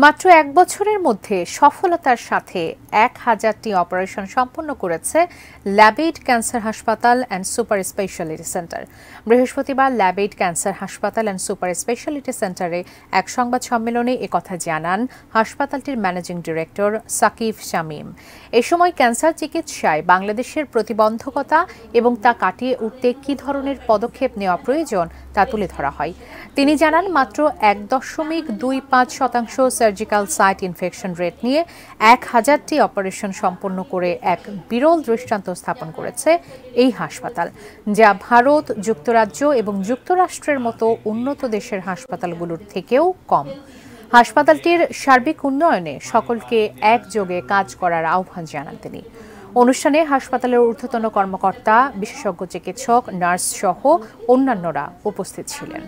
মাত্র এক বছরের মধ্যে সফলতার সাথে ১,০০০টি অপারেশন সম্পন্ন করেছে ল্যাবেইড ক্যান্সার হাসপাতাল অ্যান্ড সুপার স্পেশালিটি সেন্টার। বৃহস্পতিবার ল্যাবেইড ক্যান্সার হাসপাতাল অ্যান্ড সুপার স্পেশালিটি সেন্টারে এক সংবাদ সম্মেলনে একথা জানান হাসপাতালটির ম্যানেজিং ডিরেক্টর সাকিব শামীম। এ সময় ক্যান্সার চিকিৎসায় বাংলাদেশের প্রতিবন্ধকতা এবং তা কাটিয়ে উঠতে কী ধরনের পদক্ষেপ নেওয়া প্রয়োজন তা তুলে ধরা হয়। তিনি জানান, মাত্র ১.25% সার্জিক্যাল সাইট ইনফেকশন রেট নিয়ে ১,০০০টি অপারেশন সম্পন্ন করে এক বিরল দৃষ্টান্ত স্থাপন করেছে এই হাসপাতাল, যা ভারত, যুক্তরাজ্য এবং যুক্তরাষ্ট্রের মতো উন্নত দেশের হাসপাতালগুলোর থেকেও কম। হাসপাতালটির সার্বিক উন্নয়নে সকলকে একযোগে কাজ করার আহ্বান জানান তিনি। অনুষ্ঠানে হাসপাতালের ঊর্ধ্বতন কর্মকর্তা, বিশেষজ্ঞ চিকিৎসক, নার্স সহ অন্যান্যরা উপস্থিত ছিলেন।